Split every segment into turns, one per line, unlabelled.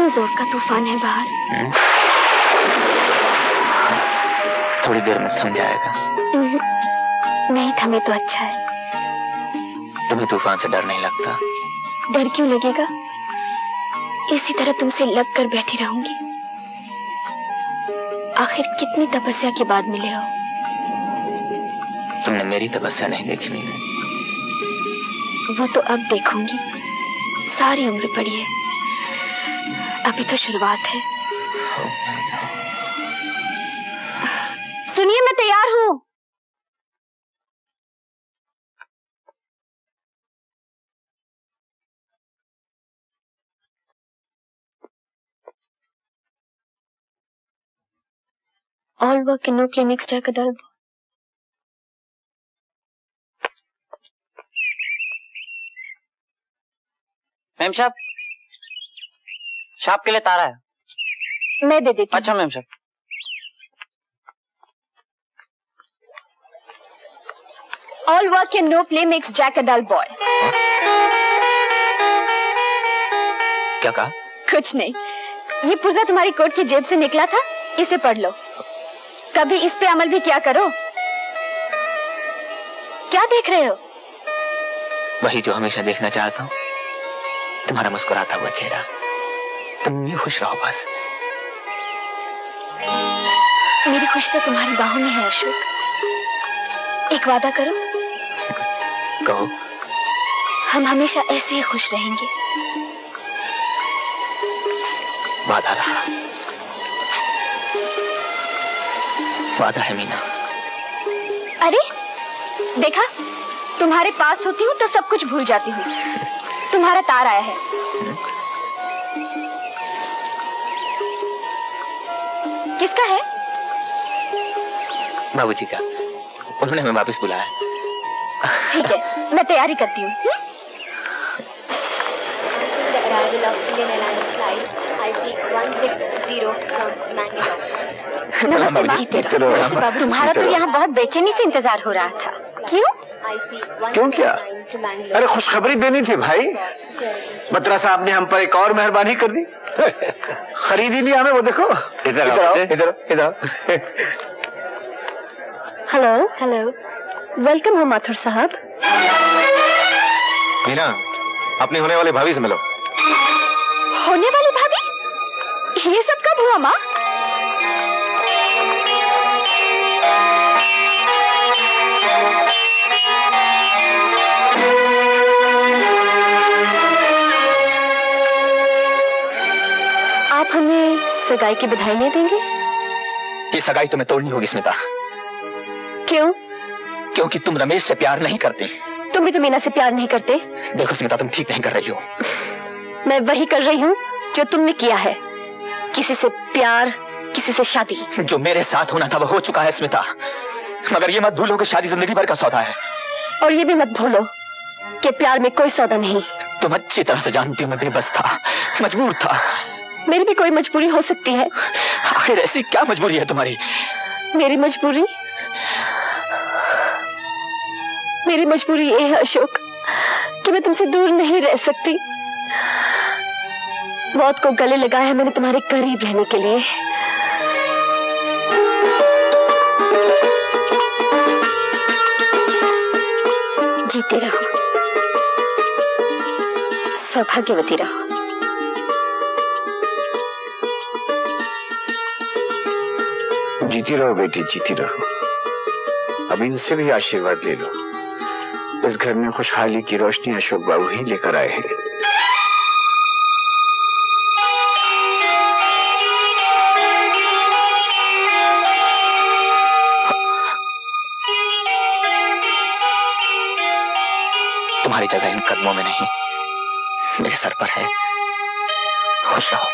कितने जोर का तूफान है बाहर।
थोड़ी देर में थम जाएगा।
नहीं थमे तो अच्छा है।
तुम्हें तूफान से डर नहीं लगता?
डर क्यों लगेगा, इसी तरह तुमसे लग कर बैठी रहूंगी। आखिर कितनी तपस्या के बाद मिले हो।
तुमने मेरी तपस्या नहीं देखी मीनू।
वो तो अब देखूंगी, सारी उम्र पड़ी है, अभी तो शुरुआत है। सुनिए, मैं तैयार हूँ। All work and no play makes Jack a dull boy.
Ma'am साहब, शाप के लिए तारा है।
मैं दे देती हूँ।
अच्छा मैम साहब।
All work and no play makes Jack a dull boy.
क्या कहा?
कुछ नहीं, ये पुर्जा तुम्हारी कोट की जेब से निकला था, इसे पढ़ लो। कभी इस पे अमल भी क्या करो। क्या देख रहे हो?
वही जो हमेशा देखना चाहता हूँ, तुम्हारा मुस्कुराता हुआ चेहरा। तुम ये खुश रहो बस।
मेरी खुशी तो तुम्हारी बाहों में है अशोक। एक वादा करो।
कहो।
हम हमेशा ऐसे ही खुश रहेंगे।
वादा रहा। वादा है मीना।
अरे देखा, तुम्हारे पास होती हूँ तो सब कुछ भूल जाती हूँ। तुम्हारा तार आया है। किसका है?
बाबूजी का, उन्होंने हमें वापस बुलाया।
ठीक है, मैं तैयारी करती हूँ। नमस्ते बाबू। तुम्हारा तो यहाँ बहुत बेचैनी से इंतजार हो रहा था। क्यों?
क्यों क्या? अरे खुशखबरी देनी थी भाई। बत्रा साहब ने हम पर एक और मेहरबानी कर दी। खरीद ही लिया हमें, वो देखो। इधर आओ, इधर इधर।
हेलो हेलो, वेलकम हो माथुर साहब।
मीना, अपनी होने वाली भाभी से मिलो।
होने वाली भाभी? ये सब कब हुआ माँ? आप हमें सगाई की बधाई नहीं देंगे?
ये सगाई तुम्हें तोड़नी होगी स्मिता।
क्यों?
क्योंकि तुम रमेश से प्यार नहीं करते।
तुम भी तो मीना से प्यार नहीं करते।
देखो स्मिता, तुम ठीक नहीं कर रही हो।
मैं वही कर रही हूँ जो तुमने किया है। किसी से प्यार, किसी से शादी।
जो मेरे साथ होना था वो हो चुका है स्मिता, मगर ये मत भूलो कि शादी जिंदगी भर का सौदा है।
और ये भी मत भूलो कि प्यार में कोई सौदा नहीं।
तुम अच्छी तरह से जानती हो मैं बेबस था, मजबूर था।
मेरी भी कोई मजबूरी हो सकती है।
आखिर ऐसी क्या मजबूरी है तुम्हारी?
मेरी मजबूरी ये है अशोक कि मैं तुमसे दूर नहीं रह सकती। मौत को गले लगाया है मैंने तुम्हारे करीब रहने के लिए। जीते रहो, सौभाग्यवती रहो।
जीती रहो बेटी, जीती रहो। अब इनसे भी आशीर्वाद ले लो। इस घर में खुशहाली की रोशनी अशोक बाबू ही लेकर आए हैं।
तुम्हारी जगह इन कदमों में नहीं, मेरे सर पर है। खुश रहो।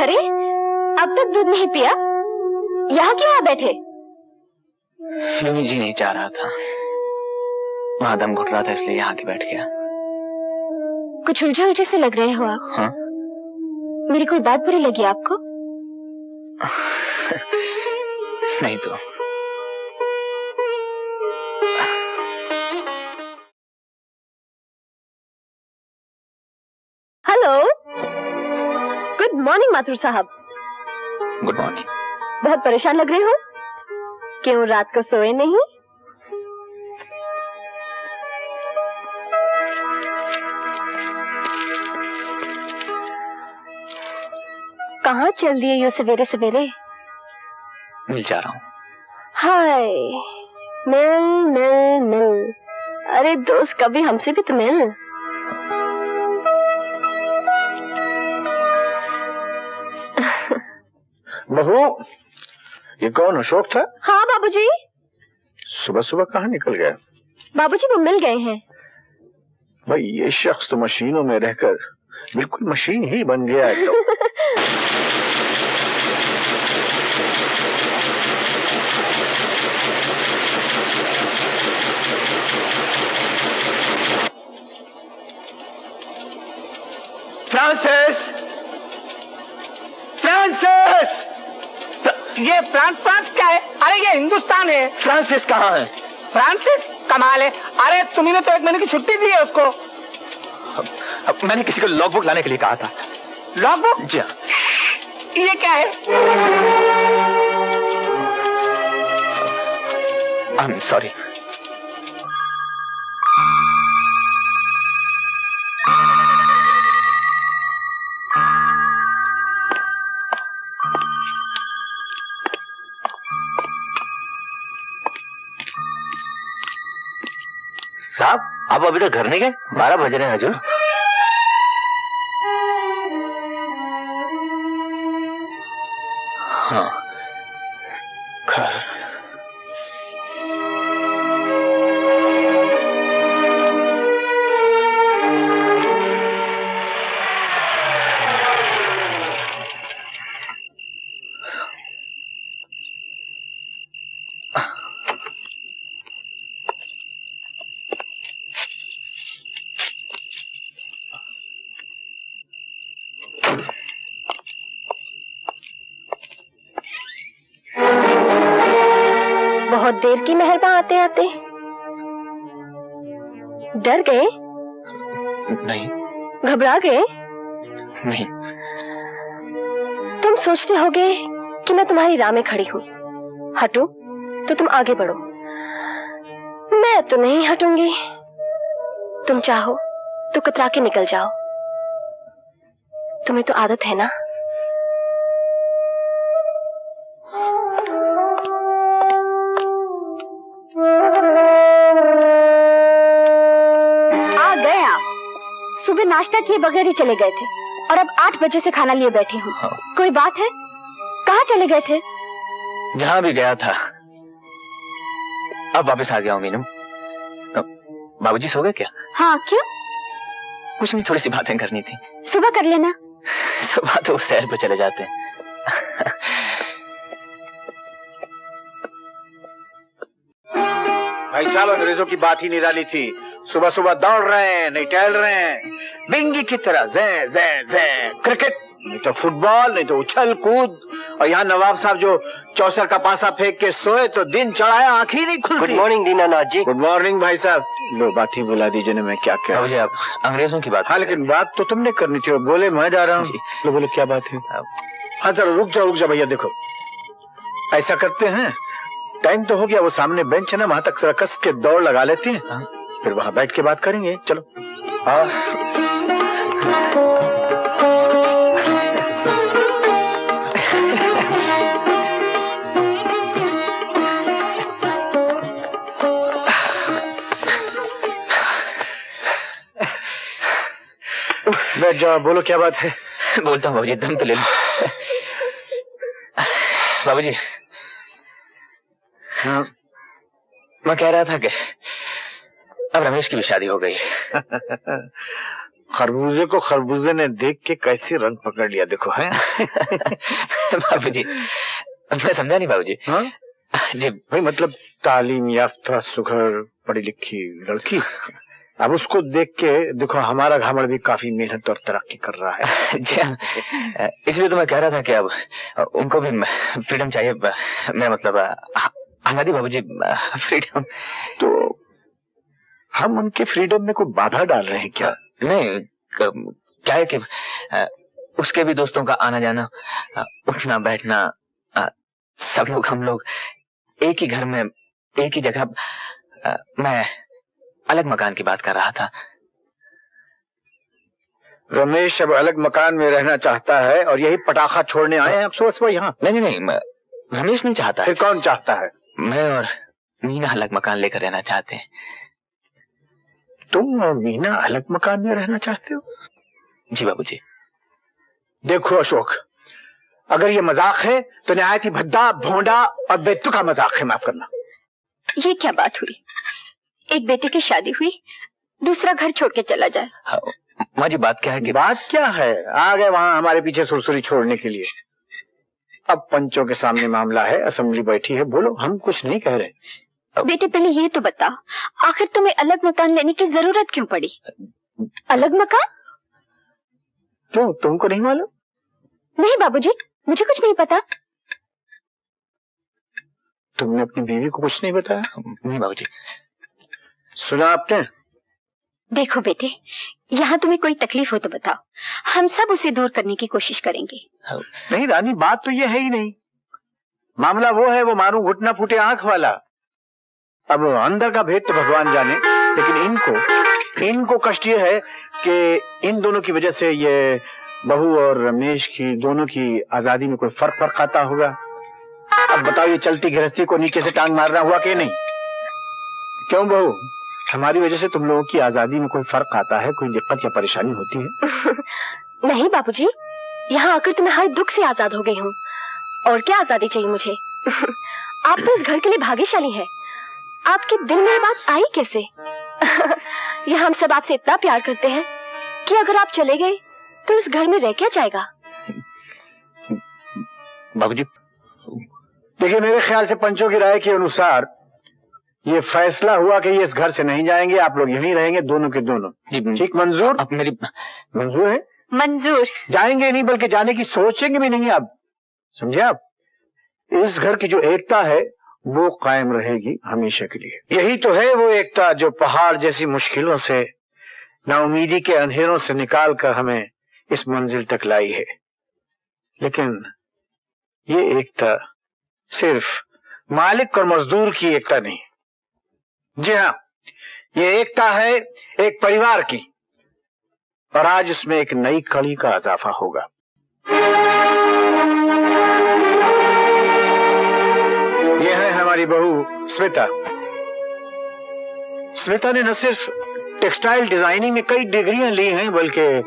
अरे अब तक दूध नहीं पिया, यहाँ क्यों आ बैठे?
यूं ही जी नहीं चाह रहा था, वहां दम घुट रहा था इसलिए यहाँ के बैठ गया।
कुछ उलझे उलझे से लग रहे हो आप।
हाँ?
मेरी कोई बात बुरी लगी आपको?
नहीं तो।
हेलो, गुड मॉर्निंग माथुर साहब।
Good morning.
बहुत परेशान लग रहे हो, क्यों रात को सोए नहीं? कहाँ चल दिए यो सवेरे सवेरे?
मिल जा रहा हूँ।
हाय, मिल मिल मिल। अरे दोस्त, कभी हमसे भी तो मिल।
बहू, ये कौन अशोक था?
हाँ बाबूजी।
सुबह सुबह कहाँ निकल गया?
बाबूजी वो मिल गए हैं।
भाई ये शख्स तो मशीनों में रहकर बिल्कुल मशीन ही बन गया है तो। Francis, Francis!
ये फ्रांस क्या है? अरे ये हिंदुस्तान है।
फ्रांसिस कहाँ है?
फ्रांसिस कमाल है। अरे तुम्ही तो 1 महीने की छुट्टी दी है उसको।
अब मैंने किसी को लॉगबुक लाने के लिए कहा था।
लॉगबुक?
जी हाँ।
ये क्या है?
I am sorry.
साहब, आप अभी तक घर नहीं गए? 12 बज रहे हैं हजूर।
हाँ, घर।
बहुत देर की मेहरबा आते आते। डर गए?
नहीं।
घबरा गए?
नहीं।
तुम सोचते होगे कि मैं तुम्हारी राह में खड़ी हूँ, हटो तो तुम आगे बढ़ो। मैं तो नहीं हटूंगी। तुम चाहो तो कतरा के निकल जाओ। तुम्हें तो आदत है ना। आ गए आप। सुबह नाश्ता किए बगैर ही चले गए थे और अब 8 बजे से खाना लिए बैठे हूँ।
हाँ।
कोई बात है? कहाँ चले गए थे?
जहां भी गया था अब वापस आ गया हूँ। मीनू, बाबूजी सो गए क्या?
हाँ, क्यों?
कुछ नहीं, थोड़ी सी बातें करनी थी।
सुबह कर लेना।
सुबह तो सैर पे चले जाते हैं।
भाई साहब, अंग्रेजों की बात ही निराली थी। सुबह सुबह दौड़ रहे हैं, नहीं टहल रहे हैं, बिंगी की तरह जै जै जै। क्रिकेट नहीं तो फुटबॉल, नहीं तो उछल कूद। और यहाँ नवाब साहब जो चौसर का पासा फेंक के सोए तो दिन चढ़ाया, आंख ही नहीं खुलती।
गुड मॉर्निंग दीनानाथ जी।
गुड मॉर्निंग भाई साहब। लो, बात ही बुला दीजिए ना, मैं क्या क्या।
बाबूजी आप अंग्रेजों की बात।
हाँ, लेकिन बात तो तुमने करनी थी। बोले मैं जा रहा हूँ। लो बोले क्या बात है? हाँ चलो, रुक जाओ भैया। देखो ऐसा करते हैं, टाइम तो हो गया, वो सामने बेंच है ना, वहां तक जरा कस के दौड़ लगा लेते हैं।
हाँ?
फिर वहां बैठ के बात करेंगे। चलो। हाँ। बैठ जाओ, बोलो क्या बात है?
बोलता हूँ बाबूजी, दम तो ले लो। बाबूजी,
हाँ।
मैं कह रहा था कि अब रमेश की भी शादी हो गई।
खरबूजे को खरबूजे ने देख के कैसे रंग पकड़ लिया, देखो है।
बाबूजी, मैं समझा नहीं बाबूजी।
हाँ
जी
भाई, मतलब तालीम याफ्ता सुघड़ पढ़ी लिखी लड़की, अब उसको देख के देखो हमारा घामड़ भी काफी मेहनत और तरक्की कर रहा है।
जी हाँ, इसलिए तो मैं कह रहा था कि अब उनको भी फ्रीडम चाहिए। मैं मतलब आजादी बाबूजी, फ्रीडम।
तो हम उनके फ्रीडम में कोई बाधा डाल रहे हैं क्या?
नहीं, क्या है कि उसके भी दोस्तों का आना जाना, उठना बैठना, सब लोग हम लोग एक ही घर में एक ही जगह। मैं अलग मकान की बात कर रहा था।
रमेश अब अलग मकान में रहना चाहता है और यही पटाखा छोड़ने आए हैं अब सुबह सुबह यहाँ?
नहीं नहीं नहीं, रमेश नहीं चाहता।
फिर कौन चाहता है?
मैं और मीना अलग मकान लेकर रहना चाहते हैं।
तुम और मीना अलग मकान में रहना चाहते हो?
जी बाबूजी।
देखो अशोक, अगर ये मजाक है तो नहायत ही भद्दा, भोंडा और बेतुका मजाक है, माफ करना।
ये क्या बात हुई? एक बेटे की शादी हुई, दूसरा घर छोड़ के चला जाए।
माँ जी, बात क्या है कि
बात क्या है? आ गए वहां हमारे पीछे सुरसुरी छोड़ने के लिए। अब पंचों के सामने मामला है, असेंबली बैठी है, बोलो, हम कुछ नहीं कह रहे।
बेटे पहले ये तो बता, आखिर तुम्हें अलग मकान लेने की जरूरत क्यों पड़ी? अलग मकान?
क्यों, तुमको नहीं मालूम?
नहीं बाबूजी, मुझे कुछ नहीं पता।
तुमने अपनी बीवी को कुछ नहीं बताया?
नहीं बाबूजी।
सुना आपने?
देखो बेटे, यहाँ तुम्हें कोई तकलीफ हो तो बताओ, हम सब उसे दूर करने की कोशिश करेंगे।
नहीं रानी, बात तो ये है ही नहीं। मामला वो है, वो मारूं घुटना फूटे आंख वाला। अब अंदर का भेद तो भगवान जाने, लेकिन इनको कष्ट ये है कि इन दोनों की वजह से ये बहू और रमेश की दोनों की आजादी में कोई फर्क आता होगा। अब बताओ, ये चलती गृहस्थी को नीचे से टांग मारना हुआ कि नहीं? क्यों बहू, हमारी वजह से तुम लोगों की आजादी में कोई फर्क आता है, कोई दिक्कत या परेशानी होती है?
नहीं बाबूजी, यहाँ आकर तो मैं हर दुख से आजाद हो गई हूँ। और क्या आजादी चाहिए मुझे? आप तो इस घर के लिए भाग्यशाली हैं। आपके दिल में ये बात आई कैसे? ये हम सब आपसे इतना प्यार करते हैं कि अगर आप चले गए तो इस घर में रह क्या जाएगा?
बाबूजी,
देखिए, मेरे ख्याल से पंचों की राय के अनुसार ये फैसला हुआ कि ये इस घर से नहीं जाएंगे, आप लोग यहीं रहेंगे, दोनों के दोनों। ठीक मंजूर?
अब मेरी
मंजूर है?
मंजूर।
जाएंगे नहीं, बल्कि जाने की सोचेंगे भी नहीं आप, समझे आप? इस घर की जो एकता है वो कायम रहेगी हमेशा के लिए। यही तो है वो एकता जो पहाड़ जैसी मुश्किलों से, नाउमीदी के अंधेरों से निकाल कर हमें इस मंजिल तक लाई है। लेकिन ये एकता सिर्फ मालिक और मजदूर की एकता नहीं, जी हाँ, ये एकता है एक परिवार की, और आज इसमें एक नई कड़ी का इजाफा होगा। ये है हमारी बहू श्वेता। श्वेता ने न सिर्फ टेक्सटाइल डिजाइनिंग में कई डिग्रियां ली हैं, बल्कि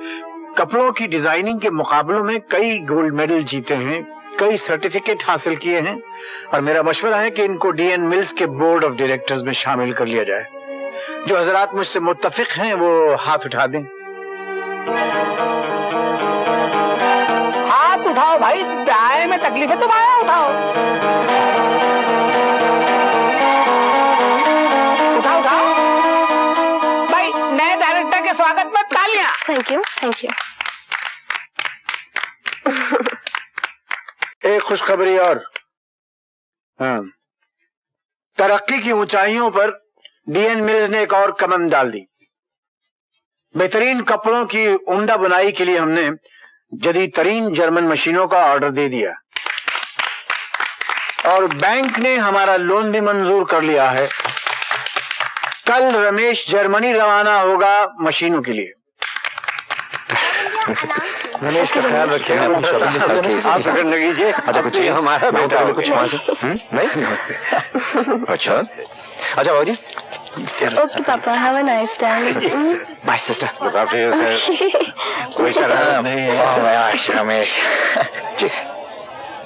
कपड़ों की डिजाइनिंग के मुकाबलों में कई गोल्ड मेडल जीते हैं, कई सर्टिफिकेट हासिल किए हैं। और मेरा मशवरा है कि इनको डीएन मिल्स के बोर्ड ऑफ डायरेक्टर्स में शामिल कर लिया जाए। जो हजरात मुझसे मुत्तफिक हैं वो हाथ उठा दें।
हाथ उठाओ भाई, चाय में तकलीफ है तो भाई उठाओ। उठाओ भाई, नए डायरेक्टर के स्वागत में तालियां।
Thank you, thank you.
एक खुशखबरी और, हाँ, तरक्की की ऊंचाइयों पर डीएन मिल्स ने एक और कमंद डाल दी। बेहतरीन कपड़ों की उम्दा बुनाई के लिए हमने जदीद तरीन जर्मन मशीनों का ऑर्डर दे दिया, और बैंक ने हमारा लोन भी मंजूर कर लिया है। कल रमेश जर्मनी रवाना होगा मशीनों के लिए। रमेश का ख्याल रखिएगा। आप फिक्र न कीजिए।
अच्छा, कुछ
हमारा बेटा
कुछ वहां से नहीं?
नमस्ते।
अच्छा बाबूजी।
ओके पापा, have a nice time.
Bye sister, look after yourself. कोई शराब नहीं है रमेश।